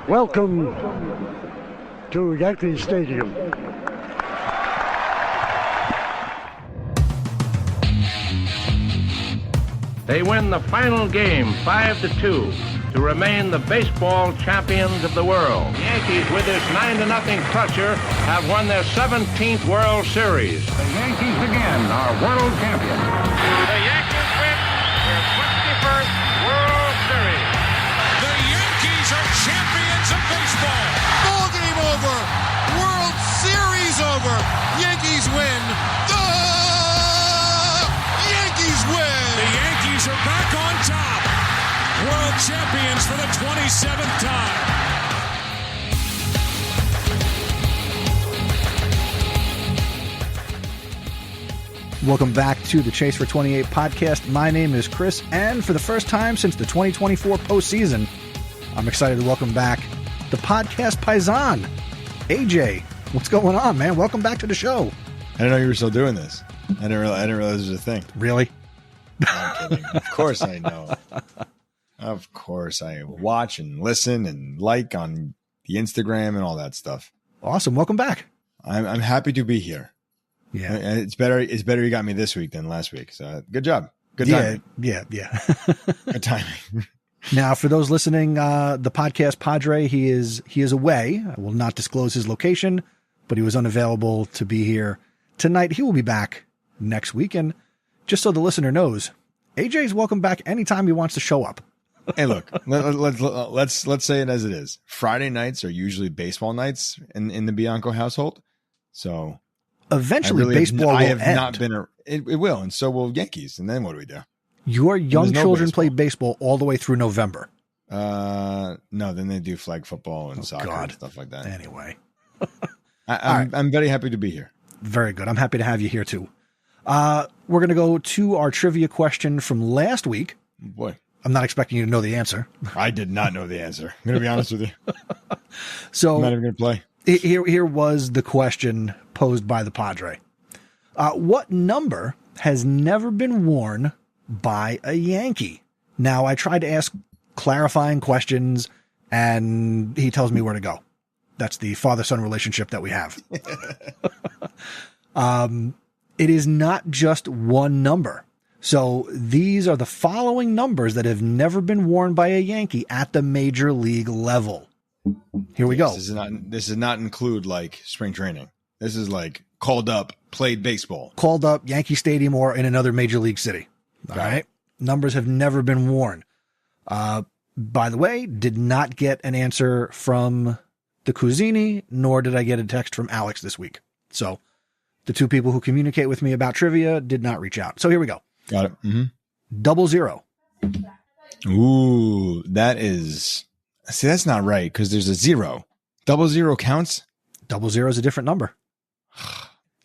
Welcome to Yankee Stadium. They win the final game 5-2 to remain the baseball champions of the world. The Yankees, with this 9-0 crusher, have won their 17th World Series. The Yankees again are world champions. The Yankees win their 21st World Series. The Yankees are champions of baseball. Ball game over. World Series over. Yankees win. The Yankees win. The Yankees are back on top. World champions for the 27th time. Welcome back to the Chase for 28 podcast. My name is Chris, and for the first time since the 2024 postseason, I'm excited to welcome back the podcast Paisan, AJ. What's going on, man? Welcome back to the show. I didn't know you were still doing this. I didn't realize it was a thing. Really? No, I'm kidding. Of course I know. Of course I watch and listen and like on the Instagram and all that stuff. Awesome. Welcome back. I'm happy to be here. Yeah. And it's better you got me this week than last week. So good job. Good timing. Yeah. Good timing. Now, for those listening, the podcast Padre, he is away. I will not disclose his location, but he was unavailable to be here tonight. He will be back next week. And just so the listener knows, AJ is welcome back anytime he wants to show up. Hey, look, let's say it as it is. Friday nights are usually baseball nights in the Bianco household. So eventually baseball will end. Not been it will, and so will Yankees. And then what do we do? Your young children play baseball all the way through November. No, then they do flag football and soccer and stuff like that. Anyway. I'm very happy to be here. Very good. I'm happy to have you here too. We're going to go to our trivia question from last week. Boy, I'm not expecting you to know the answer. I did not know the answer. I'm going to be honest with you. So I'm not even going to play. Here was the question posed by the Padre. What number has never been worn by a Yankee? Now, I tried to ask clarifying questions, and he tells me where to go. That's the father-son relationship that we have. It is not just one number. So these are the following numbers that have never been worn by a Yankee at the major league level. Here we go. This does not include like spring training. This is like called up, played baseball. Called up, Yankee Stadium, or in another major league city. All right. Numbers have never been worn. By the way, did not get an answer from the Cuisini, nor did I get a text from Alex this week. So the two people who communicate with me about trivia did not reach out. So here we go. Got it. Mm-hmm. 00. Ooh, that's not right because there's a 0. 00 counts? 00 is a different number.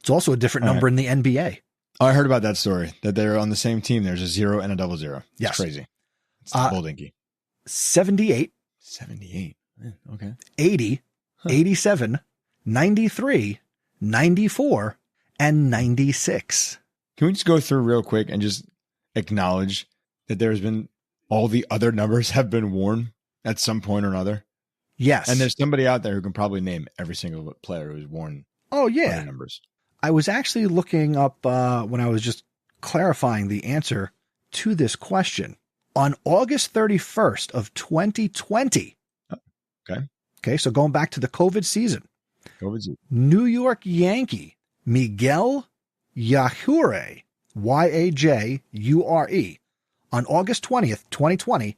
It's also a different number in the NBA. Oh, I heard about that story, that they're on the same team. There's a 0 and a 00. Yes. It's crazy. It's double dinky. 78. 78. Okay. 80, 87, 93, 94, and 96. Can we just go through real quick and just acknowledge that there's been all the other numbers have been worn at some point or another? Yes. And there's somebody out there who can probably name every single player who's worn other numbers. I was actually looking up when I was just clarifying the answer to this question. On August 31st of 2020. Okay, so going back to the COVID season. New York Yankee Miguel Yajure, Yajure, on August 20th, 2020,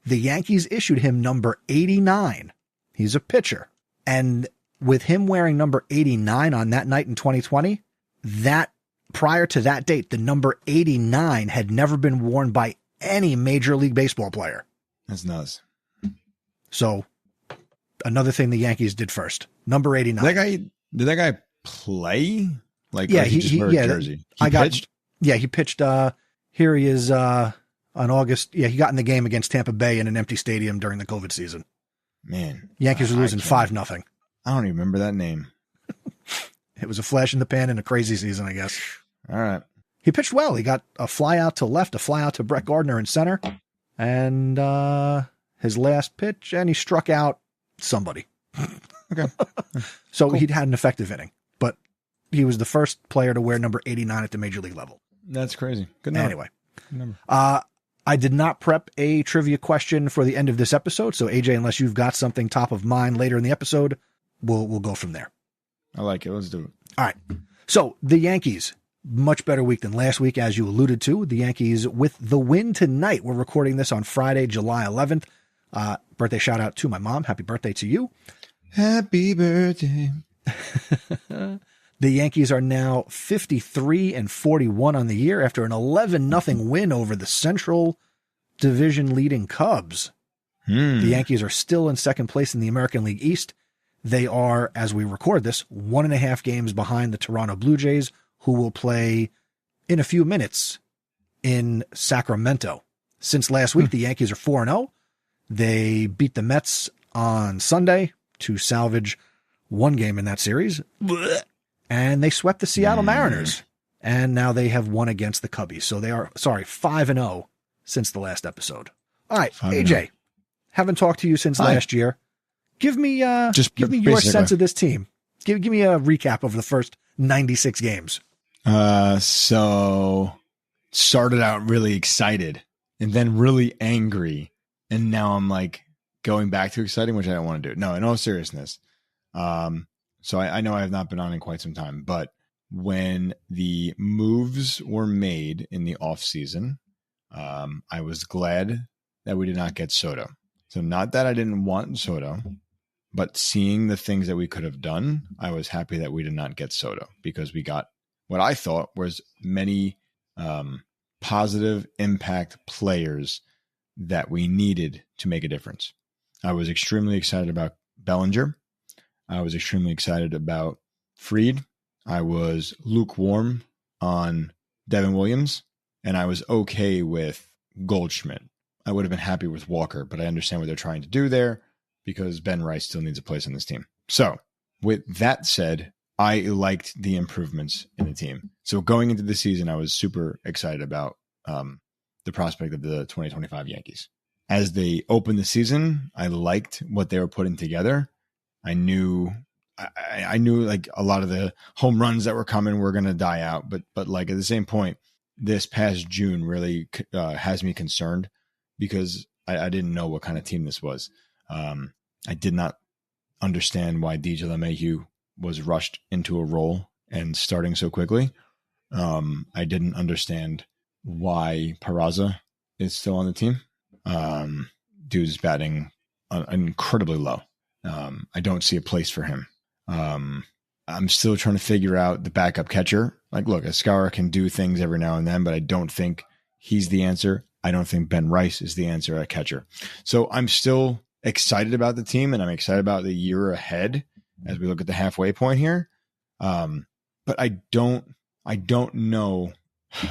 the Yankees issued him number 89. He's a pitcher. And with him wearing number 89 on that night in 2020, prior to that date, the number 89 had never been worn by any Major League Baseball player. That's nuts. So another thing the Yankees did first. Number 89. Did that guy play? He just wear a jersey. He pitched? He pitched. Here he is on August. Yeah, he got in the game against Tampa Bay in an empty stadium during the COVID season. Man. Yankees were losing 5-0. I don't even remember that name. It was a flash in the pan in a crazy season, I guess. All right. He pitched well. He got a fly out to left, a fly out to Brett Gardner in center, and his last pitch, and he struck out somebody. Okay. So Cool. he'd had an effective inning, but he was the first player to wear number 89 at the major league level. That's crazy. Good number. Anyway, Good number. I did not prep a trivia question for the end of this episode. So AJ, unless you've got something top of mind later in the episode, we'll go from there. I like it. Let's do it. All right. So the Yankees, much better week than last week, as you alluded to. The Yankees with the win tonight. We're recording this on Friday, July 11th. Birthday shout out to my mom. Happy birthday to you. Happy birthday. The Yankees are now 53-41 on the year after an 11-0 win over the Central Division leading Cubs. The Yankees are still in second place in the American League East. They are, as we record this, 1.5 games behind the Toronto Blue Jays, who will play in a few minutes in Sacramento. Since last week, the Yankees are 4-0. They beat the Mets on Sunday to salvage one game in that series. And they swept the Seattle Mariners. And now they have won against the Cubbies. So they are, 5-0 since the last episode. All right, 5-0. AJ, haven't talked to you since last year. Give me your sense of this team. Give me a recap of the first 96 games. So started out really excited and then really angry. And now I'm like going back to exciting, which I don't want to do. No, in all seriousness. So I know I have not been on in quite some time, but when the moves were made in the off season, I was glad that we did not get Soto. So not that I didn't want Soto, but seeing the things that we could have done, I was happy that we did not get Soto because we got what I thought was many positive impact players that we needed to make a difference. I was extremely excited about Bellinger. I was extremely excited about Fried. I was lukewarm on Devin Williams, and I was okay with Goldschmidt. I would have been happy with Walker, but I understand what they're trying to do there because Ben Rice still needs a place on this team. So with that said, I liked the improvements in the team. So going into the season, I was super excited about the prospect of the 2025 Yankees. As they opened the season, I liked what they were putting together. I knew like a lot of the home runs that were coming were going to die out, but like at the same point, this past June really has me concerned because I didn't know what kind of team this was. I did not understand why DJ LeMahieu was rushed into a role and starting so quickly. I didn't understand why Peraza is still on the team. Dude's batting incredibly low. I don't see a place for him. I'm still trying to figure out the backup catcher. Like, look, Escara can do things every now and then, but I don't think he's the answer. I don't think Ben Rice is the answer at catcher. So I'm still excited about the team, and I'm excited about the year ahead as we look at the halfway point here. But I don't know.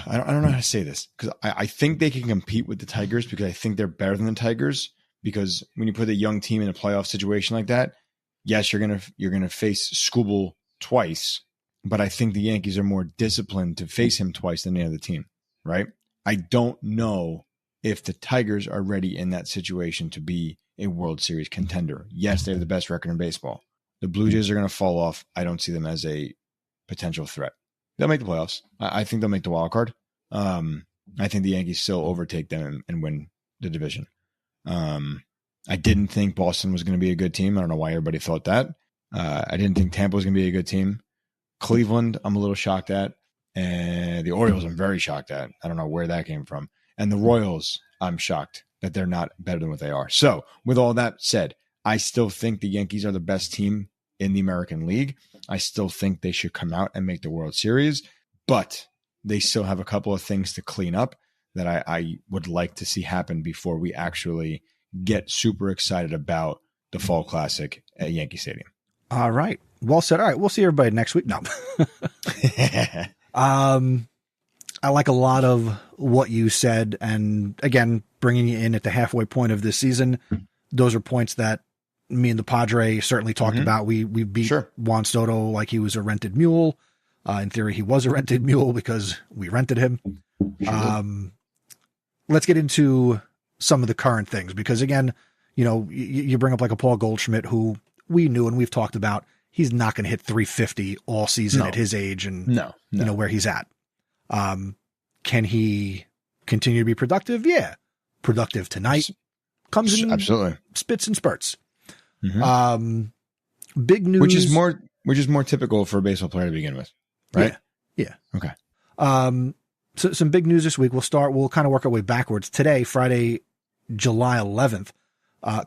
I don't know how to say this because I think they can compete with the Tigers because I think they're better than the Tigers. Because when you put a young team in a playoff situation like that, yes, you're gonna face Skubal twice, but I think the Yankees are more disciplined to face him twice than any other team, right? I don't know if the Tigers are ready in that situation to be a World Series contender. Yes, they have the best record in baseball. The Blue Jays are going to fall off. I don't see them as a potential threat. They'll make the playoffs. I think they'll make the wild card. I think the Yankees still overtake them and win the division. I didn't think Boston was going to be a good team. I don't know why everybody thought that. I didn't think Tampa was going to be a good team. Cleveland, I'm a little shocked at. And the Orioles, I'm very shocked at. I don't know where that came from. And the Royals, I'm shocked that they're not better than what they are. So with all that said, I still think the Yankees are the best team in the American League. I still think they should come out and make the World Series, but they still have a couple of things to clean up that I would like to see happen before we actually get super excited about the Fall Classic at Yankee Stadium. All right. Well said. All right. We'll see everybody next week. No. I like a lot of what you said. And again, bringing you in at the halfway point of this season, those are points that me and the Padre certainly talked about. We beat Juan Soto like he was a rented mule. In theory, he was a rented mule because we rented him. Let's get into some of the current things because again, you bring up like a Paul Goldschmidt, who we knew and we've talked about, he's not going to hit 350 all season at his age and where he's at. Can he continue to be productive? Yeah. Productive tonight. Comes in absolutely spits and spurts. Mm-hmm. Big news. Which is more typical for a baseball player to begin with. Right? Yeah. Okay. So some big news this week. We'll kind of work our way backwards. Today, Friday, July 11th,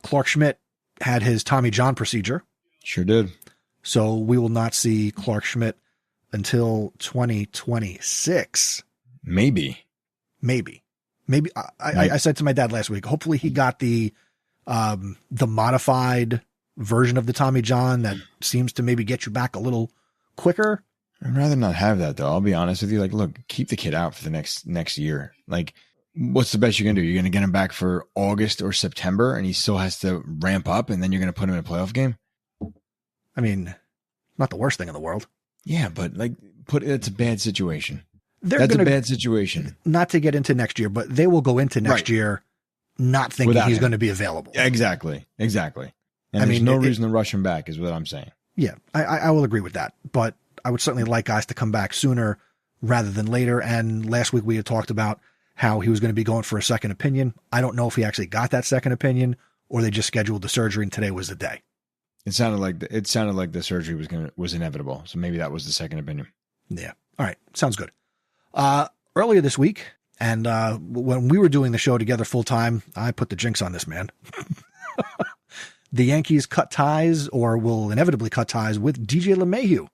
Clark Schmidt had his Tommy John procedure. Sure did. So we will not see Clark Schmidt until 2026. Maybe. I said to my dad last week, hopefully he got the modified version of the Tommy John that seems to maybe get you back a little quicker. I'd rather not have that, though. I'll be honest with you. Like, look, keep the kid out for the next year. Like, what's the best you can do? You're going to get him back for August or September, and he still has to ramp up, and then you're going to put him in a playoff game? I mean, not the worst thing in the world. Yeah, but it's a bad situation. That's a bad situation. Not to get into next year, but they will go into next year not thinking he's going to be available. Exactly. And there's no reason to rush him back is what I'm saying. Yeah, I will agree with that. But I would certainly like guys to come back sooner rather than later. And last week we had talked about how he was going to be going for a second opinion. I don't know if he actually got that second opinion or they just scheduled the surgery and today was the day. It sounded like the surgery was inevitable. So maybe that was the second opinion. Yeah. All right. Sounds good. Earlier this week, and when we were doing the show together full time, I put the jinx on this man. The Yankees cut ties, or will inevitably cut ties, with DJ LeMahieu.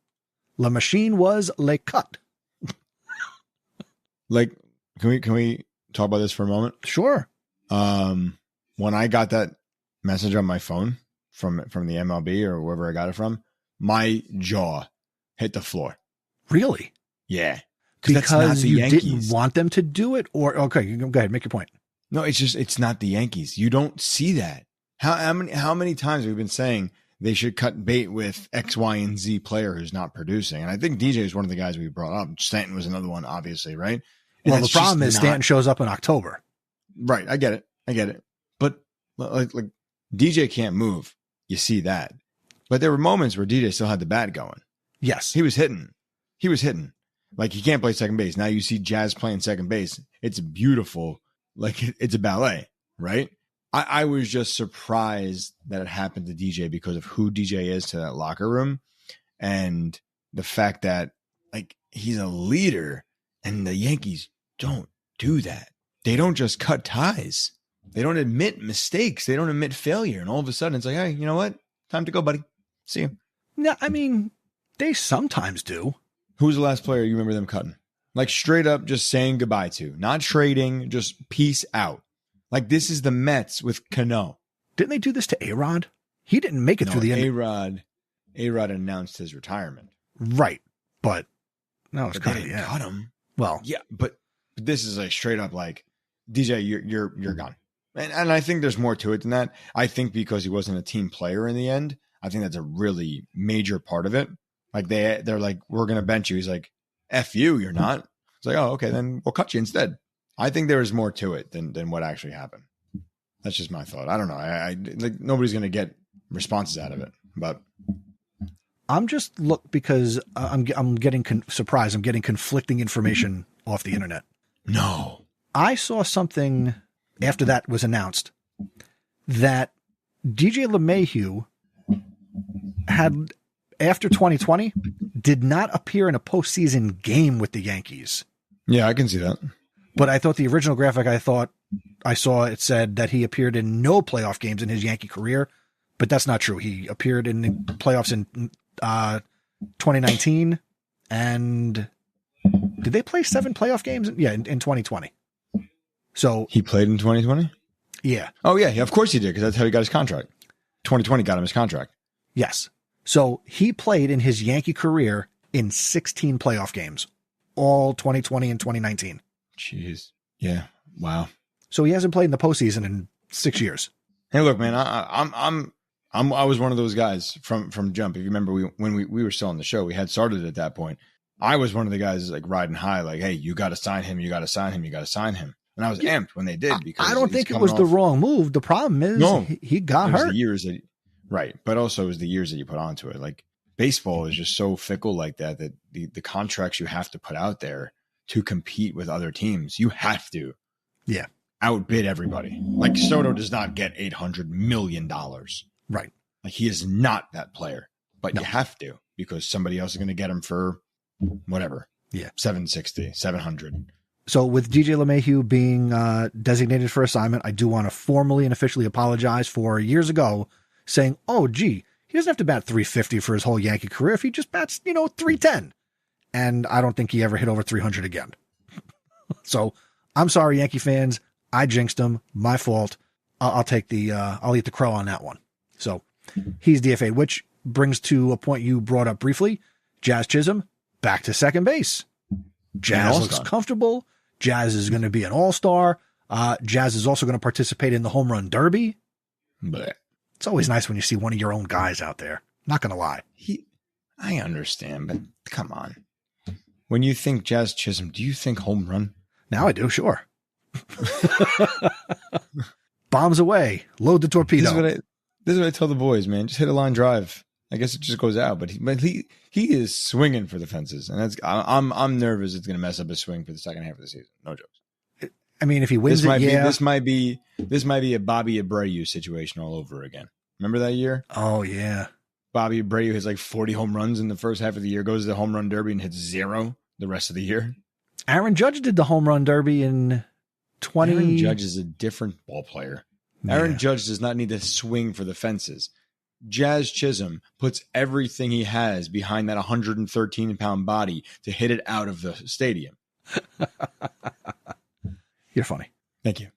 La Machine was le cut. Like, can we talk about this for a moment? Sure. When I got that message on my phone from the MLB or wherever I got it from, my jaw hit the floor. Really? Yeah. Because you Yankees. Didn't want them to do it? Or, okay, go ahead, make your point. No, it's not the Yankees. You don't see that. How many times have we been saying they should cut bait with X, Y, and Z player who's not producing? And I think DJ is one of the guys we brought up. Stanton was another one, obviously, right? And well, the problem is Stanton shows up in October. Right. I get it. But like DJ can't move. You see that. But there were moments where DJ still had the bat going. Yes. He was hitting. Like, he can't play second base. Now you see Jazz playing second base. It's beautiful. Like, it's a ballet, right? I was just surprised that it happened to DJ because of who DJ is to that locker room and the fact that, like, he's a leader and the Yankees don't do that. They don't just cut ties. They don't admit mistakes. They don't admit failure. And all of a sudden it's like, hey, you know what? Time to go, buddy. See you. No, I mean, they sometimes do. Who's the last player you remember them cutting? Like, straight up just saying goodbye to. Not trading, just peace out. Like, this is the Mets with Cano. Didn't they do this to A-Rod? He didn't make it through the end. A-Rod announced his retirement. Right. But no, it's kind of cut him. Well, yeah, but this is like straight up like, DJ, you're gone. And I think there's more to it than that. I think because he wasn't a team player in the end, I think that's a really major part of it. Like, they're like, we're going to bench you. He's like, F you, you're not. It's like, oh, okay, then we'll cut you instead. I think there is more to it than what actually happened. That's just my thought. I don't know. I like, nobody's going to get responses out of it, but I'm just because I'm getting surprised. I'm getting conflicting information off the internet. No, I saw something after that was announced that DJ LeMahieu had, after 2020, did not appear in a postseason game with the Yankees. Yeah, I can see that. But I thought the original graphic I saw, it said that he appeared in no playoff games in his Yankee career, but that's not true. He appeared in the playoffs in 2019, and did they play 7 playoff games? Yeah, in 2020. So he played in 2020? Yeah. Oh, yeah, of course he did, because that's how he got his contract. 2020 got him his contract. Yes. So he played in his Yankee career in 16 playoff games, all 2020 and 2019. Jeez. Yeah. Wow. So he hasn't played in the postseason in 6 years. Hey, look, man, I was one of those guys from jump. If you remember, when we were still on the show, we had started at that point. I was one of the guys like riding high, like, hey, you got to sign him. You got to sign him. You got to sign him. And I was amped when they did because I don't think it was the wrong move. The problem is he got hurt. Right. But also it was the years that you put onto it. Like baseball is just so fickle like that the contracts you have to put out there to compete with other teams, you have to outbid everybody. Like Soto does not get $800 million. Right. Like he is not that player, but you have to because somebody else is going to get him for whatever. Yeah. 760, 700. So with DJ LeMahieu being designated for assignment, I do want to formally and officially apologize for years ago saying, oh, gee, he doesn't have to bat 350 for his whole Yankee career if he just bats, 310. And I don't think he ever hit over 300 again. So I'm sorry, Yankee fans. I jinxed him. My fault. I'll eat the crow on that one. So he's DFA'd, which brings to a point you brought up briefly. Jazz Chisholm back to second base. Jazz looks comfortable. Jazz is going to be an all-star. Jazz is also going to participate in the home run derby. But it's always nice when you see one of your own guys out there. Not going to lie. I understand, but come on. When you think Jazz Chisholm, do you think home run? Now I do, sure. Bombs away. Load the torpedo. This is what I tell the boys, man. Just hit a line drive. I guess it just goes out, but he is swinging for the fences, and I'm nervous it's going to mess up his swing for the second half of the season. No jokes. I mean, if he wins this might be a Bobby Abreu situation all over again. Remember that year? Oh yeah. Bobby Abreu has like 40 home runs in the first half of the year, goes to the home run derby and hits 0 the rest of the year. Aaron Judge did the home run derby in 20. Aaron Judge is a different ball player. Yeah. Aaron Judge does not need to swing for the fences. Jazz Chisholm puts everything he has behind that 113-pound body to hit it out of the stadium. You're funny. Thank you.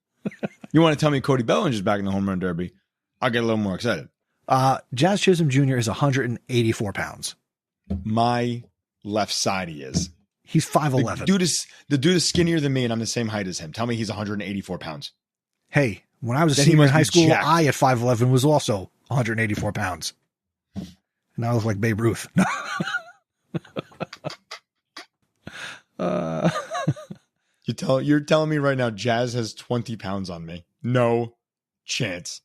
You want to tell me Cody Bellinger's back in the home run derby? I'll get a little more excited. Jazz Chisholm Jr. is 184 pounds. My left side he is. He's 5'11". The dude is skinnier than me, and I'm the same height as him. Tell me he's 184 pounds. Hey, when I was a senior in high school, I at 5'11" was also 184 pounds. And I was like Babe Ruth. You're telling me right now Jazz has 20 pounds on me. No chance.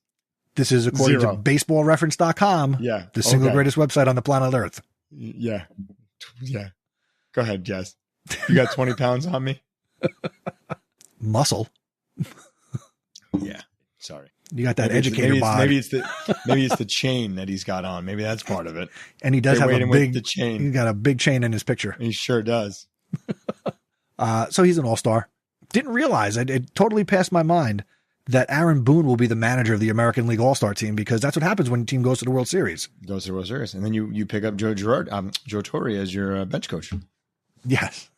This is according to baseballreference.com. Yeah. The single greatest website on the planet Earth. Yeah. Yeah. Go ahead, Jazz. You got 20 pounds on me? Muscle. Yeah. Sorry. You got that educator bod. Maybe it's the chain that he's got on. Maybe that's part of it. And he does have a big chain. He's got a big chain in his picture. He sure does. So he's an all-star. Didn't realize, it totally passed my mind that Aaron Boone will be the manager of the American League All-Star team, because that's what happens when a team goes to the World Series. Goes to the World Series. And then you pick up Joe Torre as your bench coach. Yes.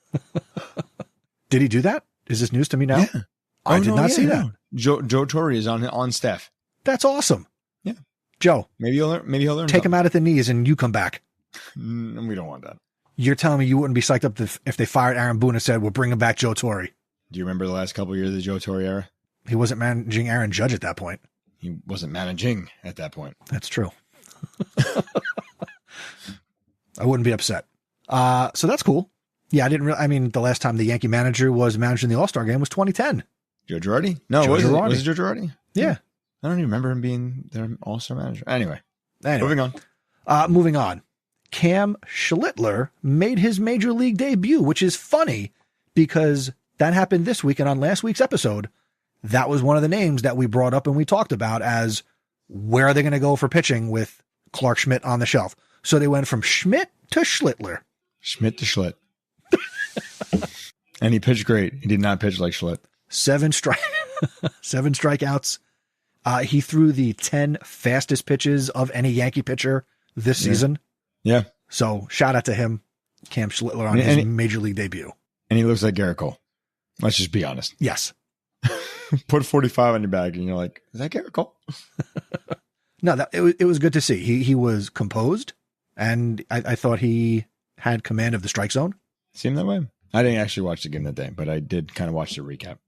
Did he do that? Is this news to me now? Yeah. I did not see that. Joe Torre is on staff. That's awesome. Yeah. Joe. Maybe he'll learn. Take him out at the knees and you come back. We don't want that. You're telling me you wouldn't be psyched up if they fired Aaron Boone and said, we're bringing back Joe Torre. Do you remember the last couple of years of the Joe Torre era? He wasn't managing Aaron Judge at that point. He wasn't managing at that point. That's true. I wouldn't be upset. So that's cool. Yeah, the last time the Yankee manager was managing the All-Star game was 2010. Joe Girardi? No, was it Joe Girardi? Yeah. I don't even remember him being their All-Star manager. Anyway, moving on. Moving on. Cam Schlittler made his major league debut, which is funny because that happened this week. And on last week's episode, that was one of the names that we brought up and we talked about as where are they going to go for pitching with Clark Schmidt on the shelf. So they went from Schmidt to Schlittler. Schmidt to Schlitt. And he pitched great. He did not pitch like Schlitt. 7 strikeouts. He threw the 10 fastest pitches of any Yankee pitcher this season. Yeah. So shout out to him, Cam Schlittler, on his major league debut. And he looks like Garrett Cole. Let's just be honest. Yes. Put 45 on your bag and you're like, is that Garrett Cole? No, it was good to see. He was composed, and I thought he had command of the strike zone. Seemed that way. I didn't actually watch the game that day, but I did kind of watch the recap.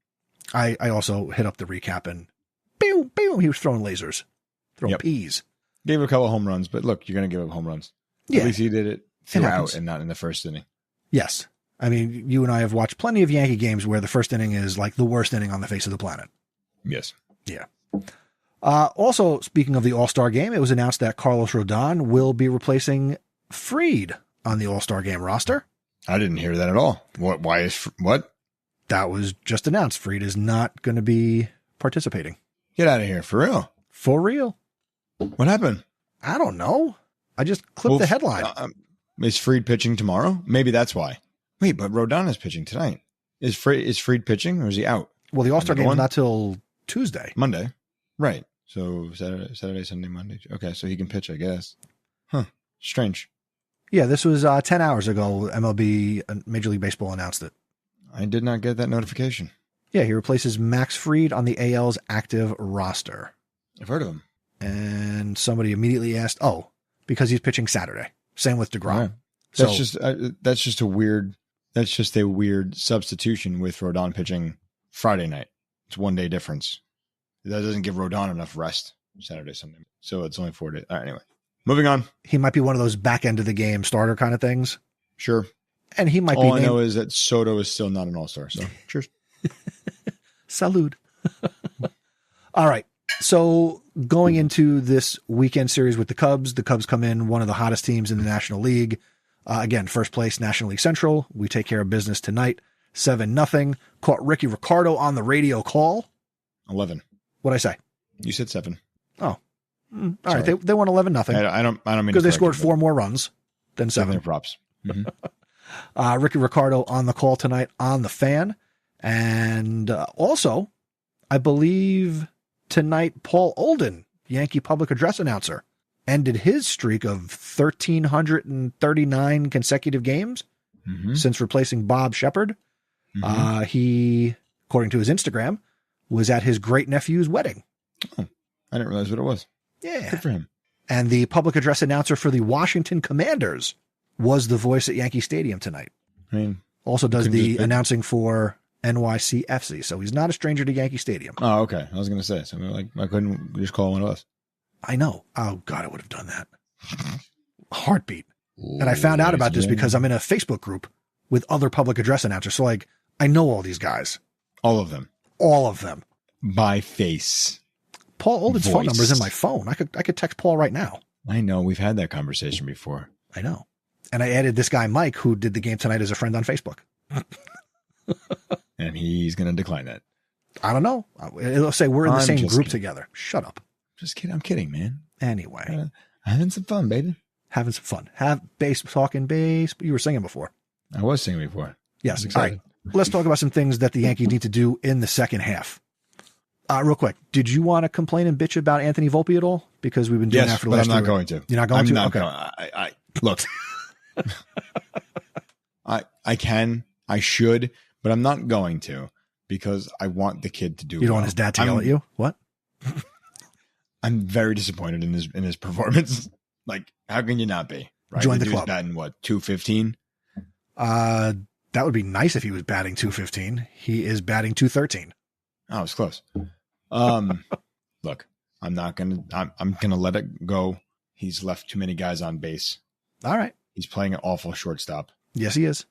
I also hit up the recap and boom, boom, he was throwing lasers, throwing peas. Gave a couple of home runs, but look, you're going to give up home runs. Yeah. At least he did it throughout and not in the first inning. Yes. I mean, you and I have watched plenty of Yankee games where the first inning is like the worst inning on the face of the planet. Yes. Yeah. Also, speaking of the All-Star game, it was announced that Carlos Rodon will be replacing Fried on the All-Star game roster. I didn't hear that at all. What? That was just announced. Fried is not going to be participating. Get out of here. For real? For real. What happened? I don't know. I just clipped the headline. Is Fried pitching tomorrow? Maybe that's why. Wait, but Rodon is pitching tonight. Is Fried pitching or is he out? Well, the All-Star game is not till Tuesday. Monday. Right. So Saturday, Sunday, Monday. Okay, so he can pitch, I guess. Huh. Strange. Yeah, this was 10 hours ago. MLB, Major League Baseball announced it. I did not get that notification. Yeah, he replaces Max Fried on the AL's active roster. I've heard of him. And somebody immediately asked, because he's pitching Saturday. Same with DeGrom. Right. That's just a weird substitution with Rodon pitching Friday night. It's 1 day difference. That doesn't give Rodon enough rest Saturday, Sunday. So it's only 4 days. All right, anyway, moving on. He might be one of those back end of the game starter kind of things. Sure. And he might All I know is that Soto is still not an all-star. So cheers. Salud. All right. So going into this weekend series with the Cubs come in one of the hottest teams in the National League. Again, first place, National League Central. We take care of business tonight. 7-0. Caught Ricky Ricardo on the radio call. 11. What'd I say? You said 7. Oh, all right. They won 11-0. I don't mean because they scored 4 more runs than 7. Props. Mm-hmm. Ricky Ricardo on the call tonight on the Fan, and also, I believe tonight Paul Olden, Yankee public address announcer, ended his streak of 1,339 consecutive games since replacing Bob Shepard. He, according to his Instagram, was at his great nephew's wedding. Oh, I didn't realize what it was. Yeah. Good for him. And the public address announcer for the Washington Commanders was the voice at Yankee Stadium tonight. I mean, also does the announcing for NYCFC. So he's not a stranger to Yankee Stadium. Oh, okay. I was going to say, so like, I couldn't just call one of us. I know. Oh God, I would have done that. Heartbeat. And I found out about this because I'm in a Facebook group with other public address announcers. So like, I know all these guys. All of them. All of them. By face. Paul Olden's phone number is in my phone. I could text Paul right now. I know. We've had that conversation before. I know. And I added this guy, Mike, who did the game tonight as a friend on Facebook. And he's going to decline that. I don't know. It'll say we're in the same group together. Shut up. Just kidding. I'm kidding, man. Anyway. Having some fun, baby. Having some fun. Talking bass. You were singing before. I was singing before. Yes. All right. Let's talk about some things that the Yankees need to do in the second half. Real quick, did you want to complain and bitch about Anthony Volpe at all? Because we've been doing that for the last 2 weeks. I'm not going to. You're not going to? Not okay. I look. I can, I should, but I'm not going to because I want the kid to do. You don't want his dad to yell at you? What? I'm very disappointed in his performance. Like, how can you not be? Right? Join the club. Batting what, 215? That would be nice if he was batting 215. He is batting 213. Oh, it's close. Look, I'm going to let it go. He's left too many guys on base. All right. He's playing an awful shortstop. Yes, he is.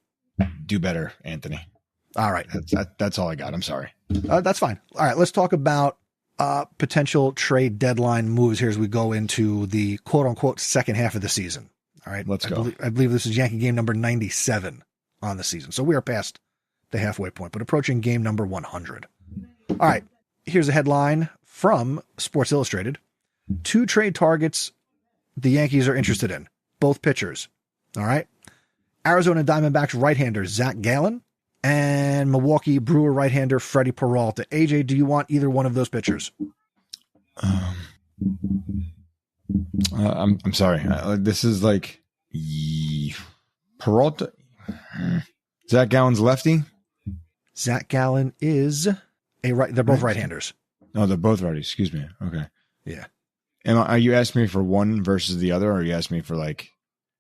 Do better, Anthony. All right. That's all I got. I'm sorry. That's fine. All right. Let's talk about potential trade deadline moves here as we go into the quote unquote second half of the season. All right. Let's go. I believe this is Yankee game number 97 on the season. So we are past the halfway point, but approaching game number 100. All right. Here's a headline from Sports Illustrated. 2 trade targets the Yankees are interested in. Both pitchers. All right. Arizona Diamondbacks right-hander Zac Gallen and Milwaukee Brewer right-hander Freddy Peralta. AJ, do you want either one of those pitchers? I'm sorry. This is like Peralta. Zac Gallen's lefty. Zac Gallen is a right. They're both right-handers. No, they're both righty. Excuse me. Okay. Yeah. Are you asking me for one versus the other, or are you asking me for like,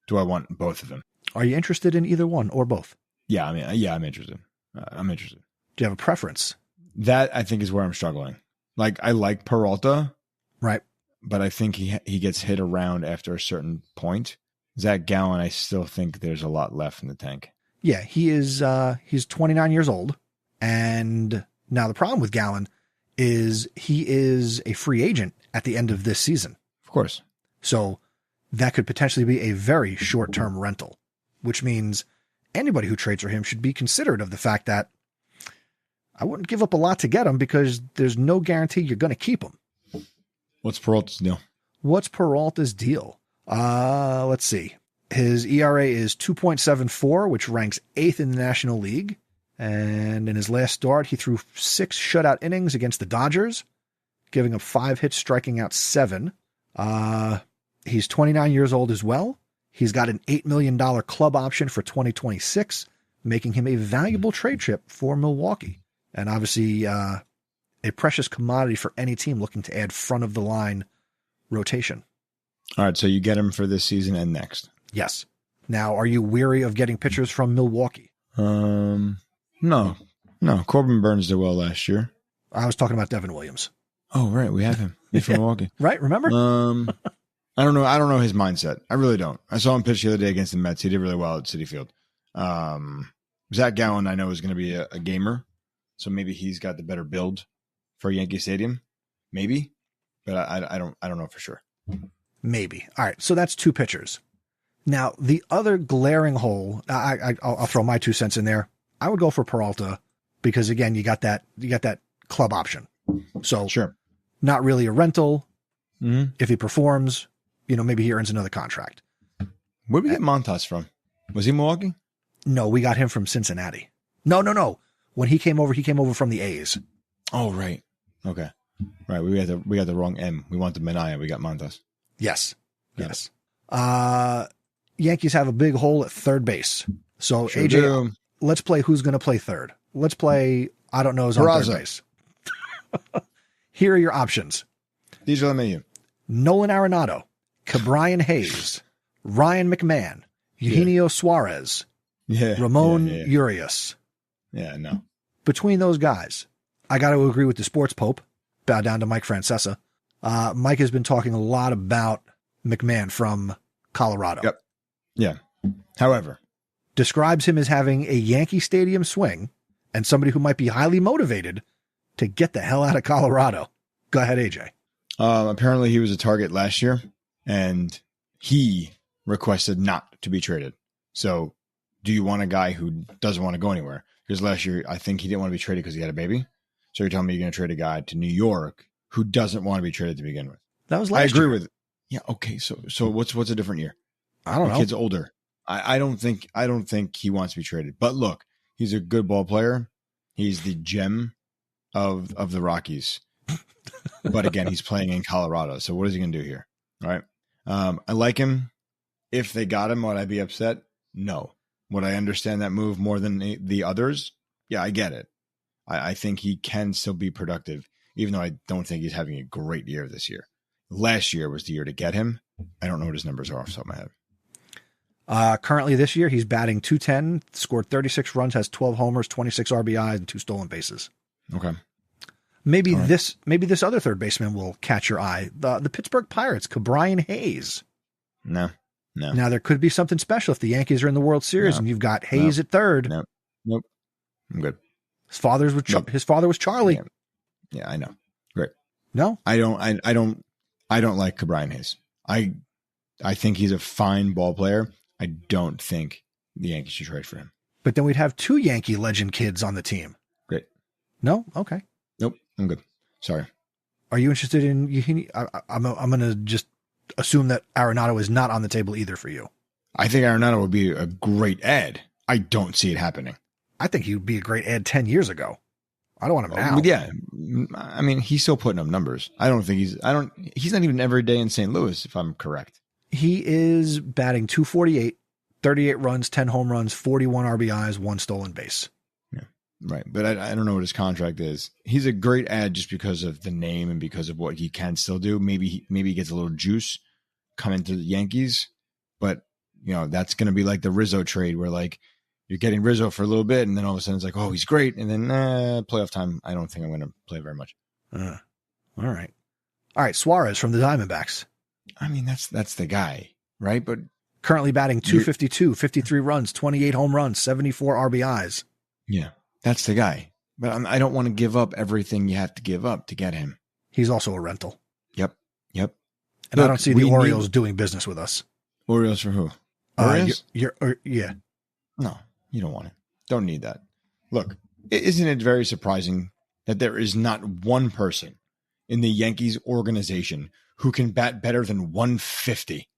do I want both of them? Are you interested in either one or both? Yeah, I mean, I'm interested. I'm interested. Do you have a preference? That I think is where I'm struggling. Like, I like Peralta, right? But I think he gets hit around after a certain point. Zac Gallen, I still think there's a lot left in the tank. Yeah, he is. He's 29 years old. And now the problem with Gallen is he is a free agent at the end of this season. Of course. So that could potentially be a very short-term rental, which means anybody who trades for him should be considerate of the fact that I wouldn't give up a lot to get him because there's no guarantee you're going to keep him. What's Peralta's deal? What's Peralta's deal? Let's see. His ERA is 2.74, which ranks 8th in the National League. And in his last start, he threw 6 shutout innings against the Dodgers, giving up 5 hits, striking out 7. He's 29 years old as well. He's got an $8 million club option for 2026, making him a valuable trade chip for Milwaukee. And obviously, a precious commodity for any team looking to add front-of-the-line rotation. All right, so you get him for this season and next. Yes. Now, are you weary of getting pitchers from Milwaukee? No. Corbin Burns did well last year. I was talking about Devin Williams. Oh, right. We have him. He's from Milwaukee. Right, remember? I don't know. I don't know his mindset. I really don't. I saw him pitch the other day against the Mets. He did really well at Citi Field. Zac Gallen, I know, is going to be a gamer. So maybe he's got the better build for Yankee Stadium. Maybe. But I don't know for sure. Maybe. All right. So that's 2 pitchers. Now, the other glaring hole, I'll throw my 2 cents in there. I would go for Peralta because, again, you got that club option. So sure, not really a rental. Mm-hmm. If he performs, maybe he earns another contract. Where'd we get Montas from? Was he Milwaukee? No, we got him from Cincinnati. No. When he came over from the A's. Oh, right. Okay. Right. We got the wrong M. We wanted Manaea. We got Montas. Yes. Got Yes. Yankees have a big hole at third base. So sure AJ, do. Let's play who's going to play third. Let's play, I don't know, is on Peraza. third base. Here are your options. DJ LeMahieu. Nolan Arenado, Ke'Bryan Hayes, Ryan McMahon, Eugenio Suarez, Ramon Urias. Yeah, no. Between those guys, I got to agree with the sports pope. Bow down to Mike Francesa. Mike has been talking a lot about McMahon from Colorado. Yep. Yeah. However, describes him as having a Yankee Stadium swing and somebody who might be highly motivated to get the hell out of Colorado. Go ahead, AJ. Apparently he was a target last year and he requested not to be traded. So do you want a guy who doesn't want to go anywhere? Because last year, I think he didn't want to be traded because he had a baby. So you're telling me you're going to trade a guy to New York who doesn't want to be traded to begin with. That was last year. I agree with it. Yeah. Okay. So what's a different year? I don't know. The kid's older. I don't think he wants to be traded. But look, he's a good ball player. He's the gem of the Rockies. But again, he's playing in Colorado. So what is he going to do here? All right. I like him. If they got him, would I be upset? No. Would I understand that move more than the others? Yeah, I get it. I think he can still be productive, even though I don't think he's having a great year this year. Last year was the year to get him. I don't know what his numbers are off the top of my head. Currently this year, he's batting .210, scored 36 runs, has 12 homers, 26 RBIs, and 2 stolen bases. Okay. Maybe this other third baseman will catch your eye. The Pittsburgh Pirates, Ke'Bryan Hayes. No. Now there could be something special if the Yankees are in the World Series and you've got Hayes at third. Nope. I'm good. His father was Charlie. Yeah, I know. Great. No, I don't like Ke'Bryan Hayes. I think he's a fine ball player. I don't think the Yankees should trade for him. But then we'd have 2 Yankee legend kids on the team. Great. No? Okay. Nope. I'm good. Sorry. Are you interested in Eugenio? I'm going to just assume that Arenado is not on the table either for you. I think Arenado would be a great ad. I don't see it happening. I think he would be a great ad 10 years ago. I don't want him now. But yeah. I mean, he's still putting up numbers. He's not even every day in St. Louis, if I'm correct. He is batting .248, 38 runs, 10 home runs, 41 RBIs, 1 stolen base. Yeah. Right. But I don't know what his contract is. He's a great ad just because of the name and because of what he can still do. Maybe he gets a little juice coming to the Yankees, but that's going to be like the Rizzo trade where like you're getting Rizzo for a little bit and then all of a sudden it's like, oh, he's great. And then playoff time, I don't think I'm going to play very much. All right. Suarez from the Diamondbacks. I mean, that's the guy, right? But Currently batting 252, 53 runs, 28 home runs, 74 RBIs. Yeah, that's the guy. But I don't want to give up everything you have to give up to get him. He's also a rental. Yep. And Look, I don't see the Orioles doing business with us. Orioles for who? Orioles? Yeah. No, you don't want it. Don't need that. Look, isn't it very surprising that there is not one person in the Yankees organization who can bat better than 150?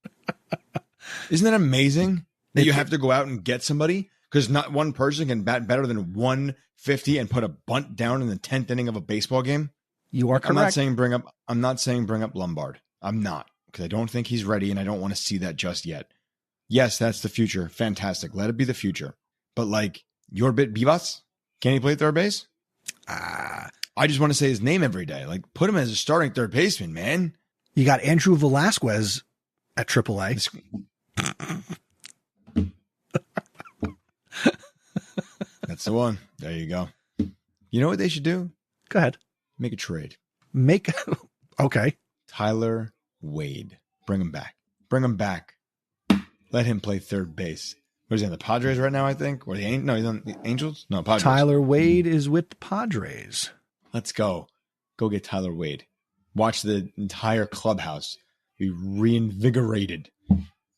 Isn't that amazing that you have to go out and get somebody? Because not one person can bat better than 150 and put a bunt down in the 10th inning of a baseball game. You are correct. I'm not saying bring up Lombard. I'm not, because I don't think he's ready, and I don't want to see that just yet. Yes, that's the future. Fantastic. Let it be the future. But like your bit Bivas, can he play third base? I just want to say his name every day. Like, put him as a starting third baseman, man. You got Andrew Velasquez at AAA. That's the one. There you go. You know what they should do? Go ahead. Make a trade. Okay. Tyler Wade. Bring him back. Let him play third base. What is he on the Padres right now, I think? Or he's on the Angels? No, Padres. Tyler Wade is with the Padres. Let's go. Go get Tyler Wade. Watch the entire clubhouse be reinvigorated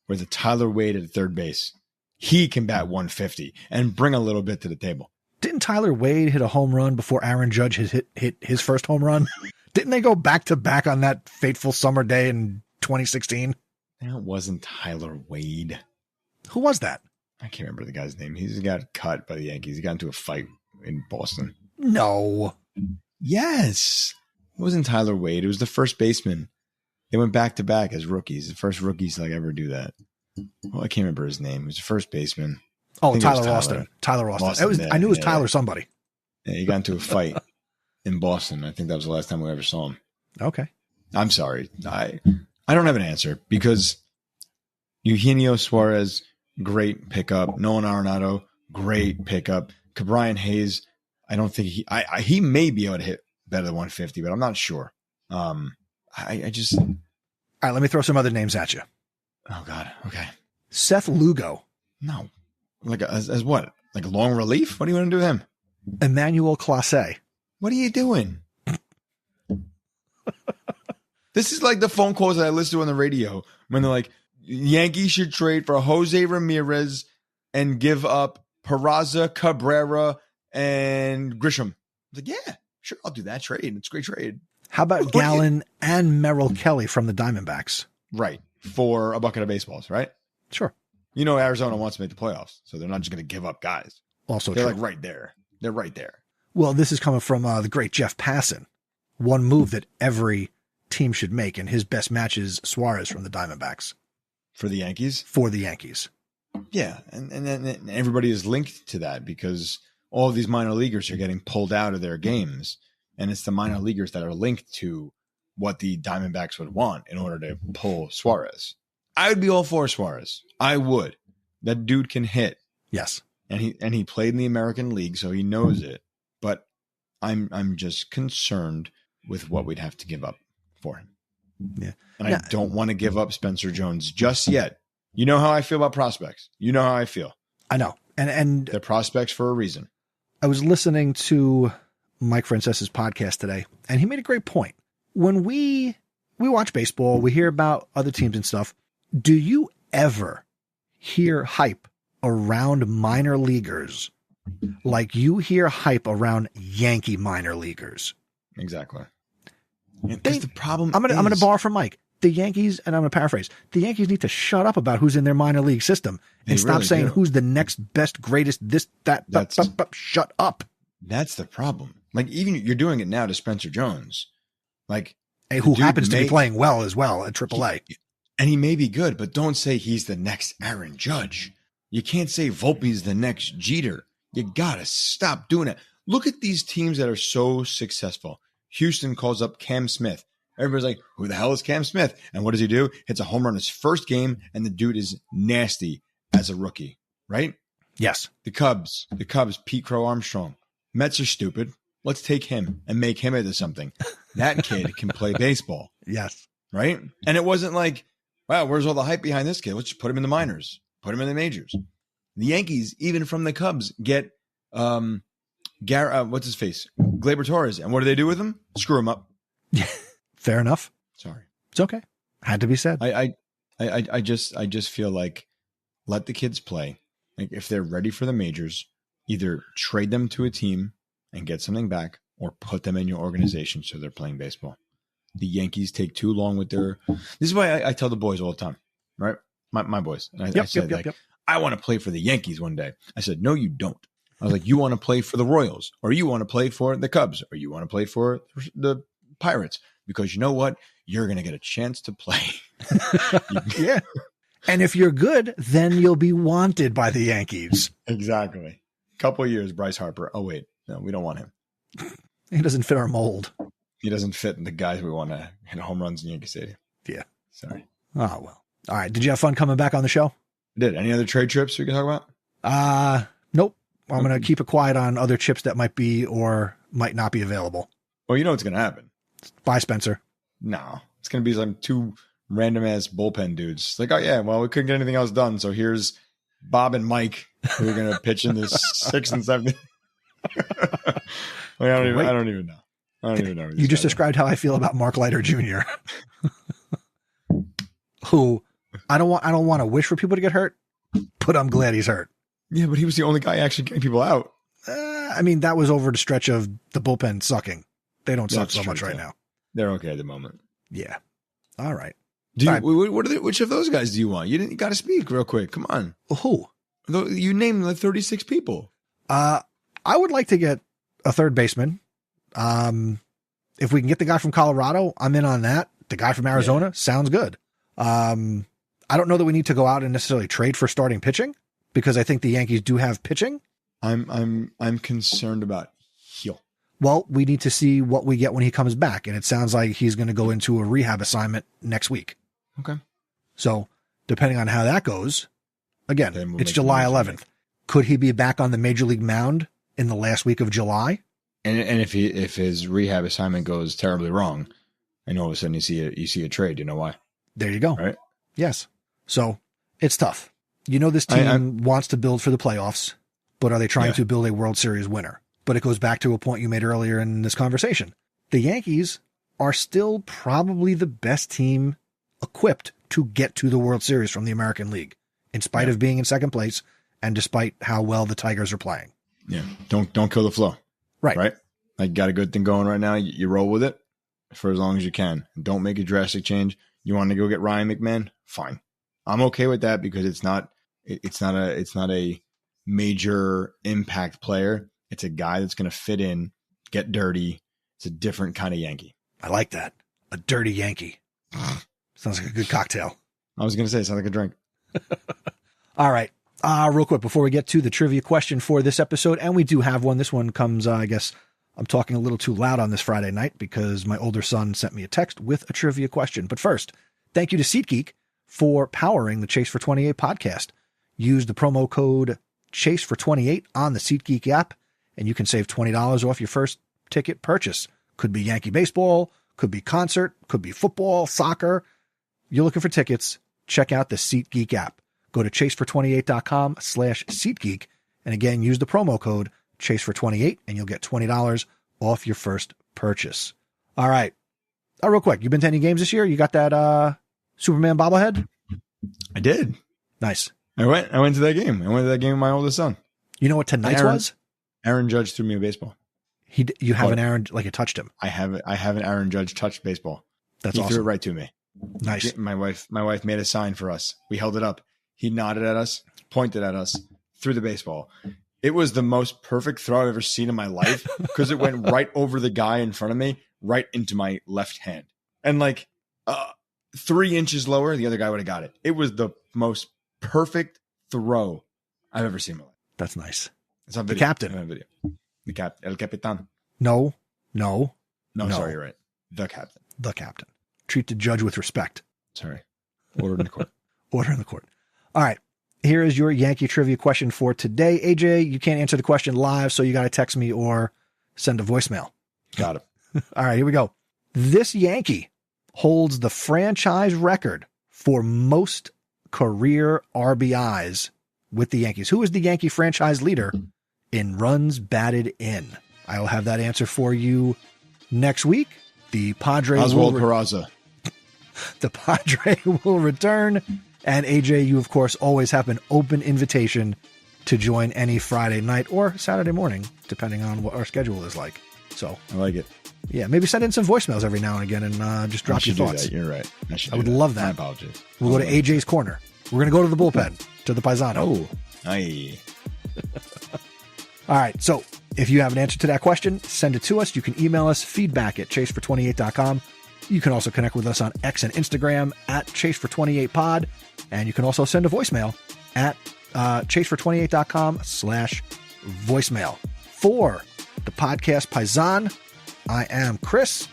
with a Tyler Wade at third base. He can bat 150 and bring a little bit to the table. Didn't Tyler Wade hit a home run before Aaron Judge hit his first home run? Didn't they go back to back on that fateful summer day in 2016? That wasn't Tyler Wade. Who was that? I can't remember the guy's name. He got cut by the Yankees. He got into a fight in Boston. No. Yes. It wasn't Tyler Wade. It was the first baseman. They went back to back as rookies. The first rookies to like ever do that. Well, I can't remember his name. It was the first baseman. Oh, Tyler Austin. Tyler Austin. I knew it was Tyler somebody. Yeah, he got into a fight in Boston. I think that was the last time we ever saw him. Okay. I'm sorry. I don't have an answer because Eugenio Suarez, great pickup. Nolan Arenado, great pickup. Cabrian Hayes, I don't think he may be able to hit better than 150, but I'm not sure. I just. All right, let me throw some other names at you. Oh God. Okay. Seth Lugo. No. Like as what? Like long relief? What do you want to do with him? Emmanuel Clase. What are you doing? This is like the phone calls that I listen to on the radio when they're like, Yankees should trade for Jose Ramirez and give up Peraza, Cabrera, and Grisham. I was like, yeah, sure, I'll do that trade. It's a great trade. How about Gallen and Merrill Kelly from the Diamondbacks? Right. For a bucket of baseballs, right? Sure. You know, Arizona wants to make the playoffs, so they're not just going to give up guys. Also they're true. like right there. They're right there. Well, this is coming from the great Jeff Passan. One move that every team should make, and his best match is Suarez from the Diamondbacks. For the Yankees? For the Yankees. Yeah, and then everybody is linked to that because all of these minor leaguers are getting pulled out of their games, and it's the minor leaguers that are linked to what the Diamondbacks would want in order to pull Suarez. I would be all for Suarez. I would. That dude can hit. Yes. And he played in the American League, so he knows it. But I'm just concerned with what we'd have to give up for him. Yeah. And I don't want to give up Spencer Jones just yet. You know how I feel about prospects. You know how I feel. I know. And they're prospects for a reason. I was listening to Mike Francesa's podcast today, and he made a great point. When we watch baseball, we hear about other teams and stuff. Do you ever hear hype around minor leaguers like you hear hype around Yankee minor leaguers? Exactly. That's the problem. I'm gonna borrow from Mike. The Yankees, and I'm gonna paraphrase, the Yankees need to shut up about who's in their minor league system and stop saying who's the next best, greatest, this, that, shut up. That's the problem. Like, even you're doing it now to Spencer Jones. Like, who happens to be playing well as well at AAA. And he may be good, but don't say he's the next Aaron Judge. You can't say Volpe's the next Jeter. You got to stop doing it. Look at these teams that are so successful. Houston calls up Cam Smith. Everybody's like, who the hell is Cam Smith? And what does he do? Hits a home run his first game, and the dude is nasty as a rookie, right? Yes. The Cubs, Pete Crow Armstrong. Mets are stupid. Let's take him and make him into something. That kid can play baseball. Yes. Right? And it wasn't like wow, where's all the hype behind this kid? Let's just put him in the minors, put him in the majors. The Yankees, even from the Cubs, get what's his face? Gleyber Torres. And what do they do with him? Screw him up. Fair enough. Sorry. It's okay. Had to be said. I just feel like let the kids play. Like if they're ready for the majors, either trade them to a team and get something back or put them in your organization so they're playing baseball. The Yankees take too long with their. This is why I tell the boys all the time, right? My boys. And I said, I want to play for the Yankees one day. I said, no, you don't. I was like, you want to play for the Royals, or you want to play for the Cubs, or you want to play for the Pirates, because you know what? You're going to get a chance to play. Yeah. And if you're good, then you'll be wanted by the Yankees. Exactly. Couple of years, Bryce Harper. Oh, wait. No, we don't want him. He doesn't fit our mold. He doesn't fit in the guys we want to hit home runs in Yankee Stadium. Yeah. Sorry. Oh, well. All right. Did you have fun coming back on the show? I did. Any other trade trips we can talk about? Nope. I'm going to keep it quiet on other chips that might be or might not be available. Well, you know what's going to happen. Bye, Spencer. No. It's going to be like two random-ass bullpen dudes. Like, oh, yeah, well, we couldn't get anything else done, so here's Bob and Mike who are going to pitch in this 6th and 7th. I don't even know. I don't even know. You just described how I feel about Mark Leiter Jr., who I don't want to wish for people to get hurt, but I'm glad he's hurt. Yeah, but he was the only guy actually getting people out. I mean, that was over the stretch of the bullpen sucking. They don't suck so much right now. They're okay at the moment. Yeah. All right. Which of those guys do you want? You got to speak real quick. Come on. Who? You named like 36 people. I would like to get a third baseman. If we can get the guy from Colorado, I'm in on that. The guy from Arizona sounds good. I don't know that we need to go out and necessarily trade for starting pitching, because I think the Yankees do have pitching. I'm concerned about Hill. Well, we need to see what we get when he comes back, and it sounds like he's going to go into a rehab assignment next week. Okay. So, depending on how that goes, again, it's July 11th. Could he be back on the major league mound in the last week of July? And if his rehab assignment goes terribly wrong, and all of a sudden you see a trade, you know why? There you go. Right? Yes. So it's tough. You know, this team wants to build for the playoffs, but are they trying to build a World Series winner? But it goes back to a point you made earlier in this conversation. The Yankees are still probably the best team equipped to get to the World Series from the American League, in spite of being in second place and despite how well the Tigers are playing. Yeah. Don't kill the flow. Right. Right. Like, got a good thing going right now. You roll with it for as long as you can. Don't make a drastic change. You want to go get Ryan McMahon? Fine. I'm okay with that, because it's not a major impact player. It's a guy that's going to fit in, get dirty. It's a different kind of Yankee. I like that. A dirty Yankee. Sounds like a good cocktail. I was going to say, it sounds like a drink. All right. Real quick, before we get to the trivia question for this episode, and we do have one. This one comes, I guess I'm talking a little too loud on this Friday night because my older son sent me a text with a trivia question. But first, thank you to SeatGeek for powering the Chase for 28 podcast. Use the promo code Chase for 28 on the SeatGeek app, and you can save $20 off your first ticket purchase. Could be Yankee baseball, could be concert, could be football, soccer. You're looking for tickets, check out the SeatGeek app. Go to chasefor28.com/SeatGeek. And again, use the promo code Chase for28 and you'll get $20 off your first purchase. All right. Real quick, you been to any games this year? You got that Superman bobblehead? I did. Nice. I went to that game. I went to that game with my oldest son. You know what tonight's was? Aaron Judge threw me a baseball. You have an Aaron, like it touched him. I have an Aaron Judge touched baseball. That's awesome. He threw it right to me. Nice. My wife made a sign for us. We held it up. He nodded at us, pointed at us, threw the baseball. It was the most perfect throw I've ever seen in my life, because it went right over the guy in front of me, right into my left hand. And like 3 inches lower, the other guy would have got it. It was the most perfect throw I've ever seen in my life. That's nice. It's on video. The captain. It's on video. The captain. El Capitan. No. Sorry, you're right. The captain. The captain. Treat the judge with respect. Sorry. Order in the court. Order in the court. All right. Here is your Yankee trivia question for today. AJ, you can't answer the question live, so you got to text me or send a voicemail. Got it. All right, here we go. This Yankee holds the franchise record for most career RBIs with the Yankees? Who is the Yankee franchise leader in runs batted in? I will have that answer for you next week. The Padre Oswald Peraza. The Padre will return. And AJ, you of course always have an open invitation to join any Friday night or Saturday morning, depending on what our schedule is like. So I like it. Yeah, maybe send in some voicemails every now and again and just drop your thoughts. You're right. I would love that. My apologies. We'll go to AJ's corner. We're going to go to the bullpen, to the Paisano. Oh, aye. All right. So if you have an answer to that question, send it to us. You can email us feedback@chasefor28.com. You can also connect with us on X and Instagram @chasefor28pod. And you can also send a voicemail at chasefor28.com/voicemail. For the podcast Paisan, I am Chris,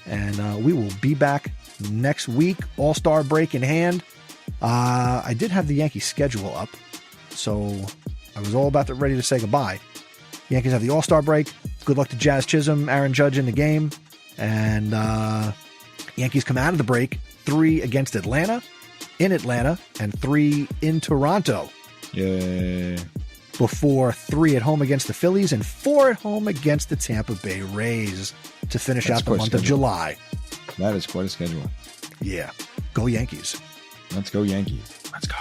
and we will be back next week, All-Star break in hand. I did have the Yankees schedule up, so I was all about ready to say goodbye. Yankees have the All-Star break. Good luck to Jazz Chisholm, Aaron Judge in the game. And Yankees come out of the break 3 against Atlanta, in Atlanta, and 3 in Toronto. Yay. Before 3 at home against the Phillies and 4 at home against the Tampa Bay Rays to finish out the month of July. That is quite a schedule. Yeah. Go Yankees. Let's go Yankees. Let's go.